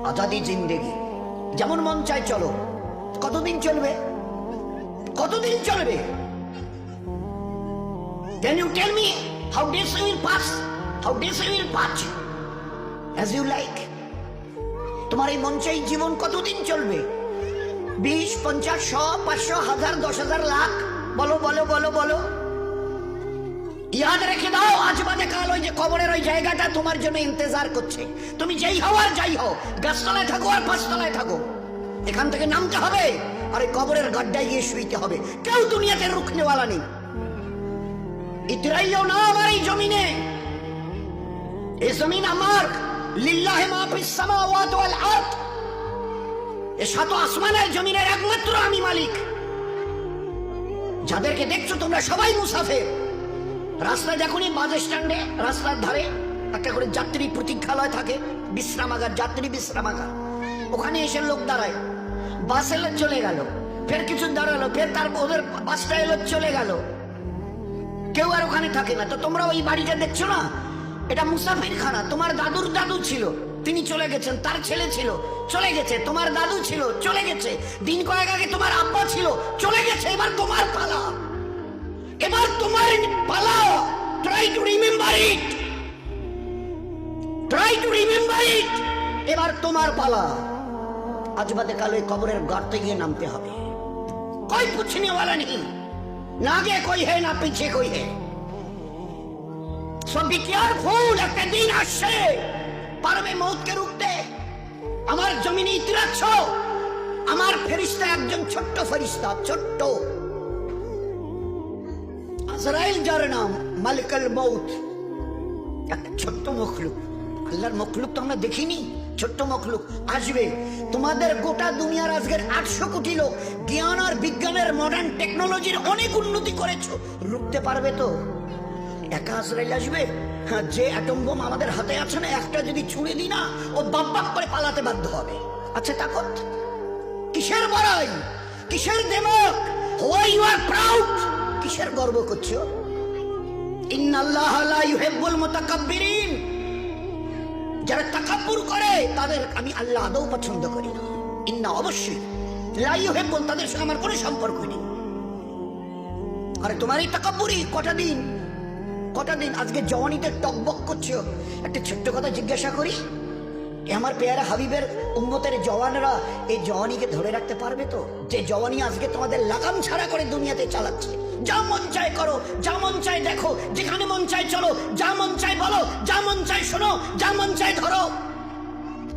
আজাদি জিন্দেগি, যেমন মন চায় চলো। কতদিন চলবে? কতদিন চলবে? Can you tell me how days will pass? How days will pass as you like? তোমার এই মন চাই জীবন কতদিন চলবে? 20, 50, 100, 500, 1000, 10,000, লাখ? বলো বলো বলো বলো। ইয়াদ রেখে দাও, আজ বাদে কাল ওই যে কবরের ওই জায়গাটা তোমার জন্য ইন্তজার করছে। তুমি যেই হও আর যাই হও, গাছতলায় থাকো আর পাঁচতলায় থাকো, এখান থেকে নামতে হবে আর এই কবরের গাড্ডায় গিয়ে শুইতে হবে। কেউ দুনিয়াতে রুখনেওয়ালা নেই। ইতরাইও না আমার এই জমিনে। এই জমিন আমার। লিল্লাহি মা ফিস সামাওয়াতি ওয়াল আরদ। এই সাত আসমানের জমিনের একমাত্র আমি মালিক। যাদেরকে দেখছো তোমরা সবাই মুসাফির। রাস্তায় যখনই বাস স্ট্যান্ডে রাস্তার ধারে একটা করে যাত্রী প্রতীক্ষালয় থাকে, বিশ্রামাগার, যাত্রী বিশ্রামাগার, ওখানে এসে লোক দাঁড়ায়। বাস এলো, চলে গেল, ফের কিছু দাঁড়ালো, ফের তার ওদের বাসটা এলো, চলে গেল, কেউ আর ওখানে থাকে না। তো তোমরা ওই বাড়িটা দেখছো না, এটা মুসাফিরখানা। তোমার দাদুর দাদু ছিল, তিনি চলে গেছেন, তার ছেলে ছিল, চলে গেছে, তোমার দাদু ছিল, চলে গেছে, দিন কয়েক আগে তোমার আব্বা ছিল, চলে গেছে। এবার তোমার পালা, এবার তোমার পালা। Try to remember it, try to remember it. এবার তোমার পালা। আজ বাদে কাল ওই কবরের গর্তে গিয়ে নামতে হবে। कोई पूछने वाला नहीं, ना आगे कोई है ना पीछे कोई है। So be careful, একটা দিন আসছে পারবে মৌতকে রুখতে। আমার জমিনে ইতিরাচ্ছ, আমার ফেরেশতা একজন ছোট্ট ফেরেশতা, ছোট্ট। আজরাইল যার নাম, মালিকুল মউত, একটা ছোট্ট মখলুক। আল্লাহর মখলুক তো আমরা দেখিনি, ছোট্ট মখলুক আসবে। তোমাদের গোটা দুনিয়ার আজকের 800 কোটি লোক জ্ঞান আর বিজ্ঞানের মডার্ন টেকনোলজির অনেক উন্নতি করেছো, রুখতে পারবে তো? একা আজরাইল আসবে? হ্যাঁ, যে অ্যাটম বোম আমাদের হাতে আছে না, একটা যদি ছুঁড়ে দিই না, ও বাপ করে পালাতে বাধ্য হবে। আচ্ছা তাকত কিসের বড়াই, কিসের দেমক? Why you are proud? কিসের গর্ব করছো? ইন্নাল্লাহ লা ইউহিব্বুল মুতাকাব্বিরিন। যারা তাকাব্বুর করে তাদের আমি আল্লাহ আদৌ পছন্দ করি না। ইন্না, অবশ্যই, লা ইউহিব্বুল, তাদের সঙ্গে আমার কোনো সম্পর্ক নেই। আরে তোমার এই তাকাব্বুরি কটা দিন আজকে জওয়ানিতে টকবক করছো। একটা ছোট্ট কথা জিজ্ঞাসা করি, আমার পেয়ারা হাবিবের উম্মতের জওয়ানরা এই জওয়ানিকে ধরে রাখতে পারবে তো? যে জওয়ানি আজকে তোমাদের লাগাম ছাড়া করে দুনিয়াতে চালাচ্ছে। যা মন চায় করো, যা মন চায় দেখো, যেখানে মন চায় চলো, যা মন চায় বলো, যা মন চায় শোনো, যা মন চায় ধরো।